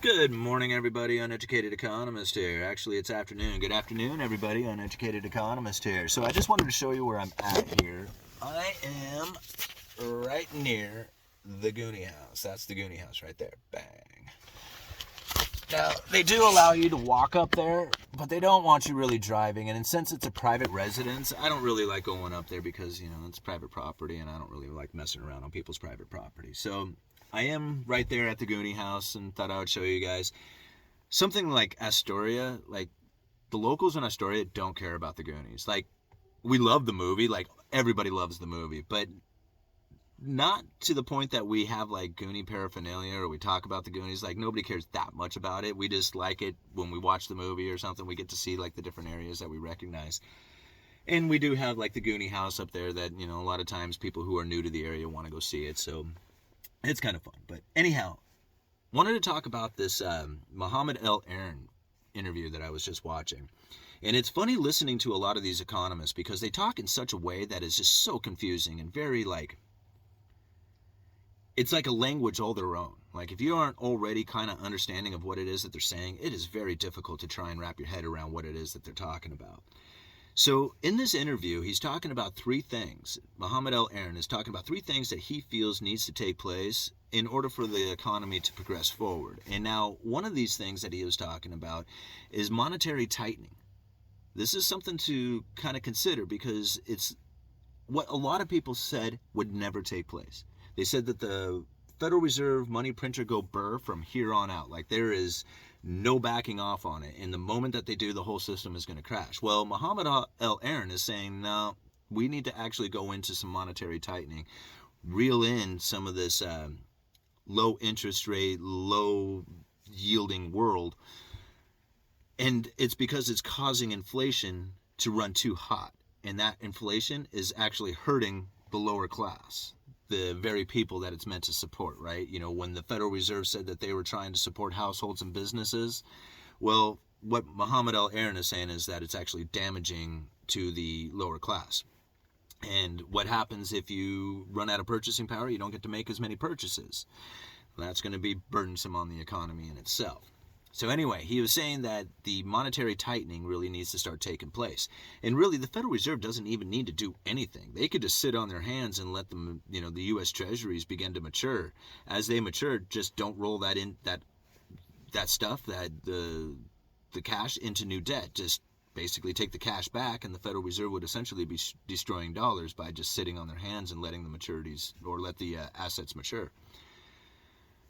Good morning, everybody. Uneducated Economist here. Actually, it's afternoon. Good afternoon, everybody. Uneducated Economist here. So I just wanted to show you where I'm at here. I am right near the Goonie house. That's the Goonie house right there. Bang. Now, they do allow you to walk up there, but they don't want you really driving. And since it's a private residence, I don't really like going up there because, it's private property, and I don't really like messing around on people's private property. So I am right there at the Goonie house and thought I would show you guys. Something like Astoria, like the locals in Astoria don't care about the Goonies. Like, we love the movie, like everybody loves the movie, but not to the point that we have like Goonie paraphernalia or we talk about the Goonies. Like, nobody cares that much about it. We just like it when we watch the movie or something. We get to see like the different areas that we recognize. And we do have like the Goonie house up there that, a lot of times people who are new to the area want to go see it. So it's kind of fun. But anyhow, wanted to talk about this Mohamed El-Erian interview that I was just watching. And it's funny listening to a lot of these economists because they talk in such a way that is just so confusing and very like, it's like a language all their own. Like, if you aren't already kind of understanding of what it is that they're saying, it is very difficult to try and wrap your head around what it is that they're talking about. So in this interview, he's talking about three things. Mohamed El-Erian is talking about three things that he feels needs to take place in order for the economy to progress forward. And now, one of these things that he was talking about is monetary tightening. This is something to kind of consider because it's what a lot of people said would never take place. They said that the Federal Reserve money printer go burr from here on out. Like, there is no backing off on it. And the moment that they do, the whole system is going to crash. Well, Mohamed El-Erian is saying, no, we need to actually go into some monetary tightening, reel in some of this low interest rate, low yielding world. And it's because it's causing inflation to run too hot. And that inflation is actually hurting the lower class, the very people that it's meant to support, right? When the Federal Reserve said that they were trying to support households and businesses, well, what Mohamed El-Erian is saying is that it's actually damaging to the lower class. And what happens if you run out of purchasing power? You don't get to make as many purchases. That's going to be burdensome on the economy in itself. So anyway, he was saying that the monetary tightening really needs to start taking place. And really, the Federal Reserve doesn't even need to do anything. They could just sit on their hands and let them, the U.S. Treasuries begin to mature. As they mature, just don't roll that stuff, the cash into new debt. Just basically take the cash back, and the Federal Reserve would essentially be destroying dollars by just sitting on their hands and letting the maturities or let the assets mature.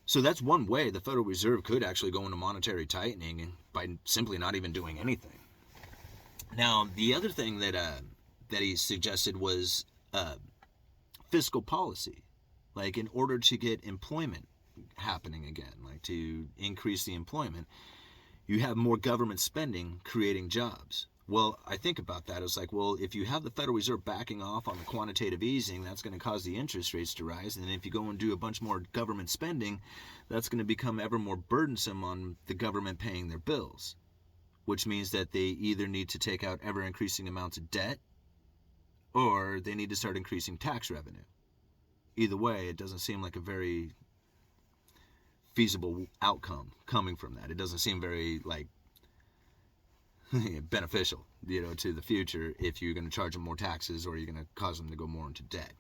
So that's one way the Federal Reserve could actually go into monetary tightening by simply not even doing anything. Now, the other thing that he suggested was fiscal policy, like in order to get employment happening again, like to increase the employment, you have more government spending creating jobs. Well, I think about that. It's like, well, if you have the Federal Reserve backing off on the quantitative easing, that's going to cause the interest rates to rise. And if you go and do a bunch more government spending, that's going to become ever more burdensome on the government paying their bills, which means that they either need to take out ever increasing amounts of debt or they need to start increasing tax revenue. Either way, it doesn't seem like a very feasible outcome coming from that. It doesn't seem very beneficial, to the future if you're going to charge them more taxes or you're going to cause them to go more into debt.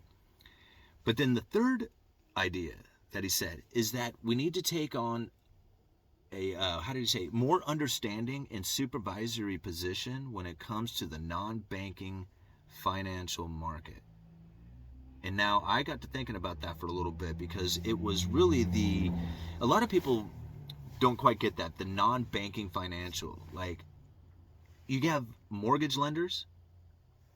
But then the third idea that he said is that we need to take on a, more understanding and supervisory position when it comes to the non-banking financial market. And now I got to thinking about that for a little bit because it was really a lot of people don't quite get that, the non-banking financial. Like, you have mortgage lenders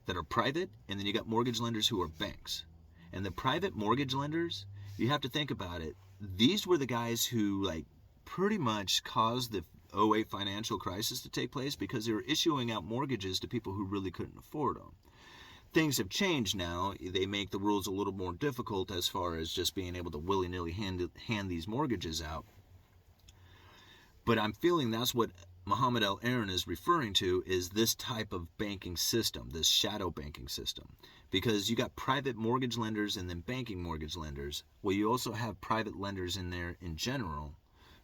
that are private, and then you got mortgage lenders who are banks. And the private mortgage lenders, you have to think about it, these were the guys who pretty much caused the 2008 financial crisis to take place because they were issuing out mortgages to people who really couldn't afford them. Things have changed now. They make the rules a little more difficult as far as just being able to willy-nilly hand these mortgages out. But I'm feeling that's what Mohamed El-Erian is referring to, is this type of banking system, this shadow banking system. Because you got private mortgage lenders and then banking mortgage lenders. Well, you also have private lenders in there in general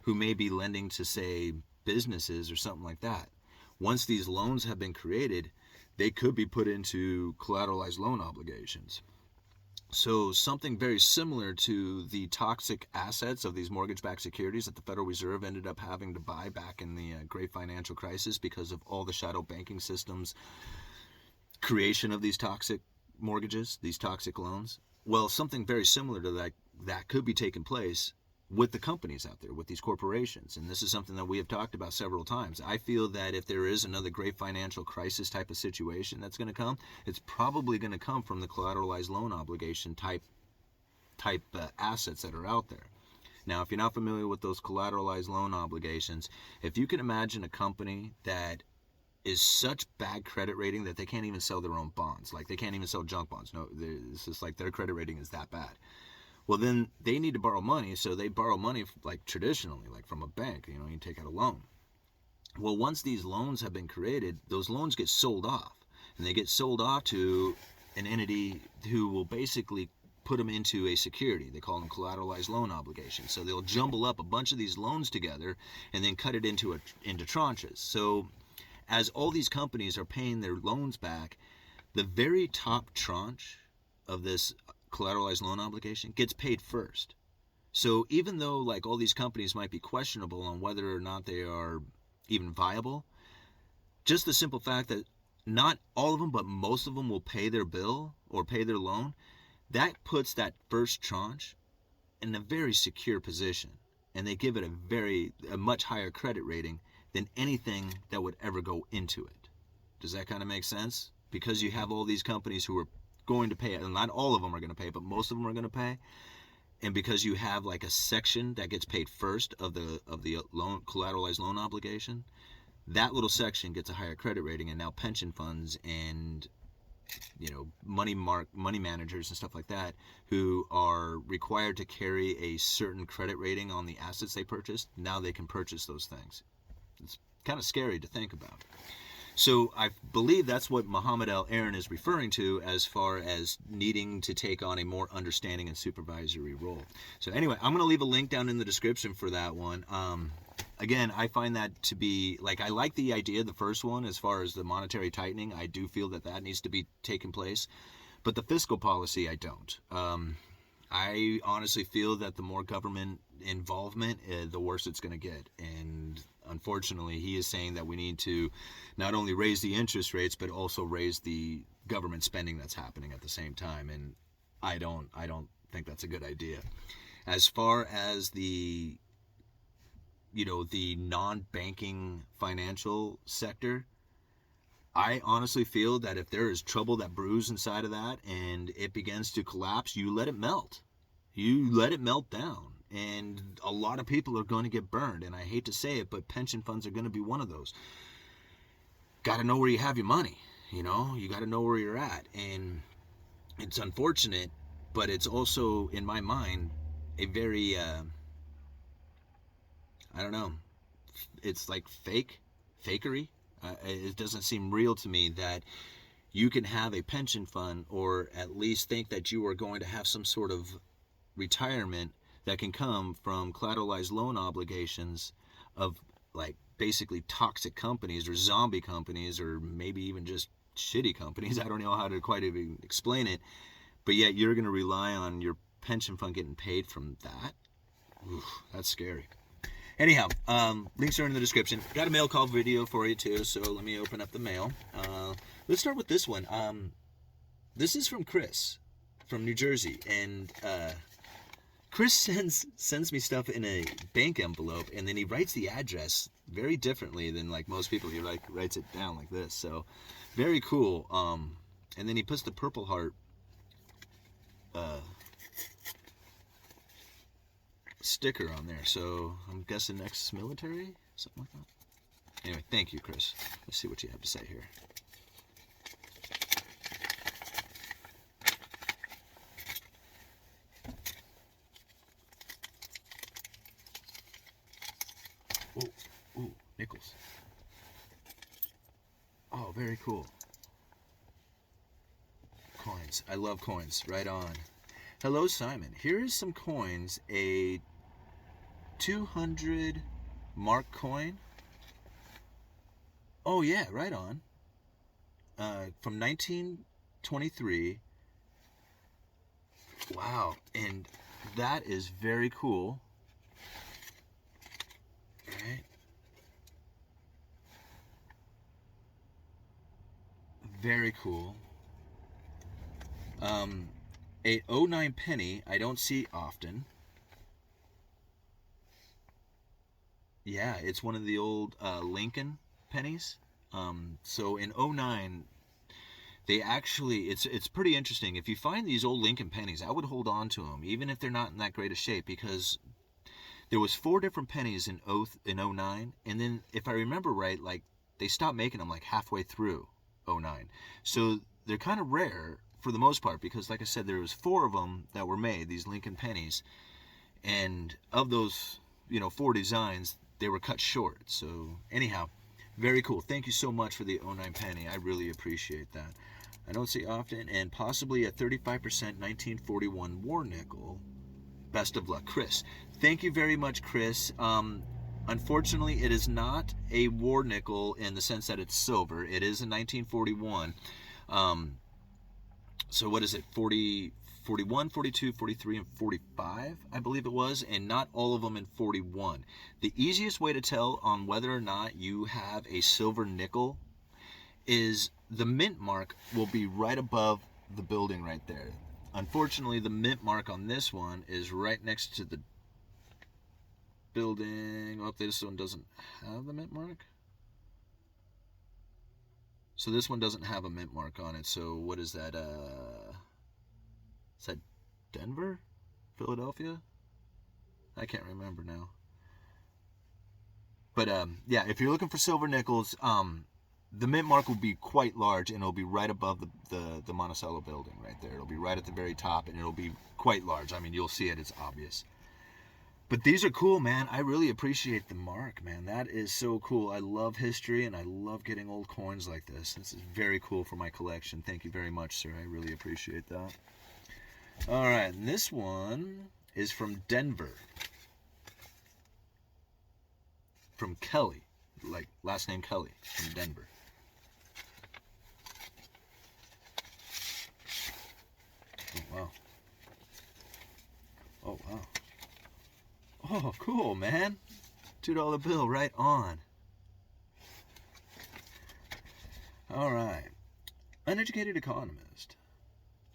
who may be lending to, say, businesses or something like that. Once these loans have been created, they could be put into collateralized loan obligations. So something very similar to the toxic assets of these mortgage-backed securities that the Federal Reserve ended up having to buy back in the great financial crisis because of all the shadow banking systems creation of these toxic mortgages, these toxic loans. Well, something very similar to that could be taking place with the companies out there, with these corporations. And this is something that we have talked about several times. I feel that if there is another great financial crisis type of situation that's going to come, it's probably going to come from the collateralized loan obligation type assets that are out there. Now, if you're not familiar with those collateralized loan obligations, if you can imagine a company that is such bad credit rating that they can't even sell their own bonds, like they can't even sell junk bonds. No, it's just like their credit rating is that bad. Well, then they need to borrow money, so they borrow money like traditionally, like from a bank. You take out a loan. Well, once these loans have been created, those loans get sold off, and they get sold off to an entity who will basically put them into a security. They call them collateralized loan obligations. So they'll jumble up a bunch of these loans together and then cut it into tranches. So as all these companies are paying their loans back, the very top tranche of this collateralized loan obligation gets paid first. So even though like all these companies might be questionable on whether or not they are even viable, just the simple fact that not all of them, but most of them will pay their bill or pay their loan, that puts that first tranche in a very secure position, and they give it a much higher credit rating than anything that would ever go into it. Does that kind of make sense? Because you have all these companies who are going to pay, and not all of them are going to pay, but most of them are going to pay. And because you have like a section that gets paid first of the loan, collateralized loan obligation, that little section gets a higher credit rating, and now pension funds and money managers and stuff like that, who are required to carry a certain credit rating on the assets they purchased, now they can purchase those things. It's kind of scary to think about. So I believe that's what Mohamed El-Erian is referring to as far as needing to take on a more understanding and supervisory role. So anyway, I'm going to leave a link down in the description for that one. Again, I find that to be, like, I like the idea of the first one as far as the monetary tightening. I do feel that needs to be taking place. But the fiscal policy, I don't. I honestly feel that the more government involvement, the worse it's going to get. And unfortunately, he is saying that we need to not only raise the interest rates, but also raise the government spending that's happening at the same time. And I don't think that's a good idea. As far as the non-banking financial sector, I honestly feel that if there is trouble that brews inside of that and it begins to collapse, you let it melt. You let it melt down. And a lot of people are going to get burned. And I hate to say it, but pension funds are going to be one of those. Got to know where you have your money. You got to know where you're at. And it's unfortunate, but it's also, in my mind, a very, I don't know, it's like fakery. It doesn't seem real to me that you can have a pension fund, or at least think that you are going to have some sort of retirement that can come from collateralized loan obligations of like basically toxic companies or zombie companies, or maybe even just shitty companies. I don't know how to quite even explain it, but yet you're going to rely on your pension fund getting paid from that. Oof, that's scary. Anyhow, links are in the description. Got a mail call video for you too, so let me open up the mail. Let's start with this one. This is from Chris from New Jersey, and Chris sends me stuff in a bank envelope, and then he writes the address very differently than like most people. He writes it down like this, so very cool. And then he puts the Purple Heart sticker on there, so I'm guessing ex-military, something like that. Anyway, thank you, Chris. Let's see what you have to say here. Ooh, nickels. Oh, very cool. Coins. I love coins. Right on. Hello, Simon. Here is some coins. A 200 mark coin. Oh yeah, right on. From 1923. Wow, and that is very cool. All right. Very cool. A 09 penny I don't see often. Yeah, it's one of the old Lincoln pennies. So in 09, they actually, it's pretty interesting. If you find these old Lincoln pennies, I would hold on to them, even if they're not in that great a shape, because there was 4 different pennies in 09, and then if I remember right, like they stopped making them like halfway through 09. So they're kind of rare for the most part, because like I said, there was 4 of them that were made, these Lincoln pennies, and of those, 4 designs, they were cut short. So anyhow, very cool. Thank you so much for the 09 penny. I really appreciate that. I don't see often, and possibly a 35% 1941 war nickel. Best of luck, Chris. Thank you very much, Chris. Unfortunately, it is not a war nickel in the sense that it's silver. It is a 1941. So what is it? 40, 41, 42, 43, and 45, I believe it was, and not all of them in 41. The easiest way to tell on whether or not you have a silver nickel is the mint mark will be right above the building right there. Unfortunately, the mint mark on this one is right next to the building. Oh, this one doesn't have the mint mark. So this one doesn't have a mint mark on it. So what is that? Is that Denver? Philadelphia? I can't remember now. But yeah, if you're looking for silver nickels, the mint mark will be quite large, and it'll be right above the Monticello building right there. It'll be right at the very top, and it'll be quite large. I mean, you'll see it. It's obvious. But these are cool, man. I really appreciate the mark, man. That is so cool. I love history, and I love getting old coins like this. This is very cool for my collection. Thank you very much, sir. I really appreciate that. All right, and this one is from Denver. From Kelly, like last name Kelly, from Denver. Oh, wow. Oh, wow. Oh, cool, man. $2 bill, right on. All right. Uneducated Economist.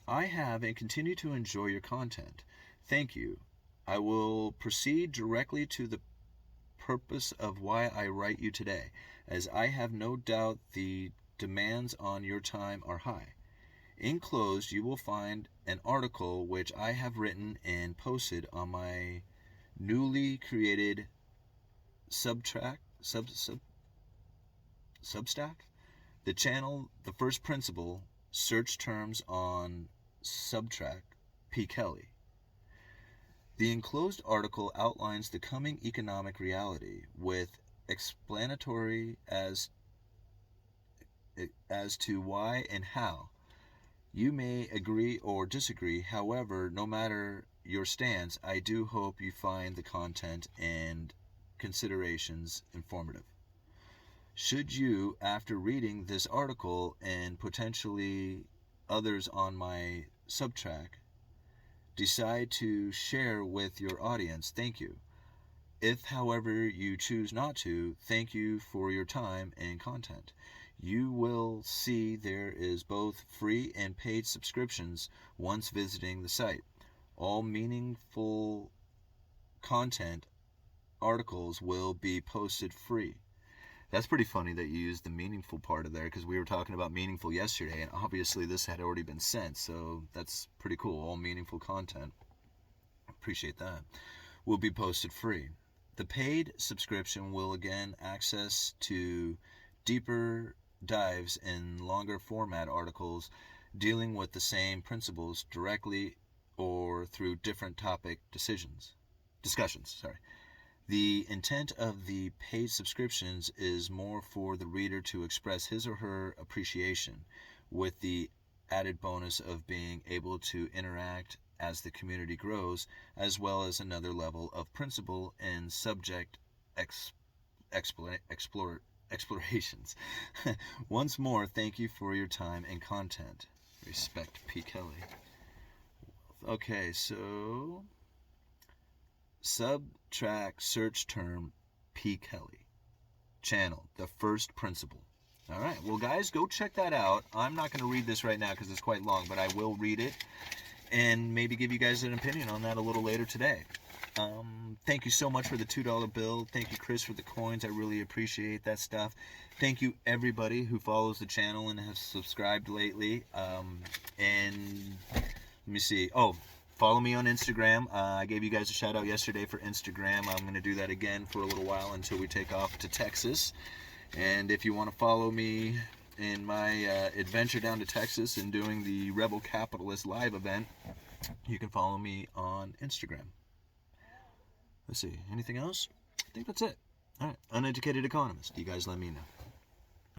I have and continue to enjoy your content. Thank you. I will proceed directly to the purpose of why I write you today, as I have no doubt the demands on your time are high. Enclosed, you will find an article which I have written and posted on my newly created Substack, the channel, The First Principle, search terms on Substack, P. Kelly. The enclosed article outlines the coming economic reality with explanatory as to why and how. You may agree or disagree. However, no matter your stance, I do hope you find the content and considerations informative. Should you, after reading this article and potentially others on my Substack, decide to share with your audience, thank you. If, however, you choose not to, thank you for your time and content. You will see there is both free and paid subscriptions once visiting the site. All meaningful content articles will be posted free. That's pretty funny that you used the meaningful part of there, because we were talking about meaningful yesterday, and obviously this had already been sent, so that's pretty cool. All meaningful content, appreciate that, will be posted free. The paid subscription will again access to deeper dives in longer format articles dealing with the same principles directly or through different topic discussions. The intent of the paid subscriptions is more for the reader to express his or her appreciation, with the added bonus of being able to interact as the community grows, as well as another level of principle and subject explorations. Once more, thank you for your time and content. Respect, P. Kelly. Okay, so subtract search term P. Kelly. Channel, the first principle. All right, well, guys, go check that out. I'm not going to read this right now because it's quite long, but I will read it and maybe give you guys an opinion on that a little later today. Thank you so much for the $2 bill. Thank you, Chris, for the coins. I really appreciate that stuff. Thank you, everybody who follows the channel and has subscribed lately. And let me see. Oh, follow me on Instagram. I gave you guys a shout out yesterday for Instagram. I'm going to do that again for a little while until we take off to Texas. And if you want to follow me in my adventure down to Texas and doing the Rebel Capitalist live event, you can follow me on Instagram. Let's see, anything else? I think that's it. All right, Uneducated Economist. You guys let me know.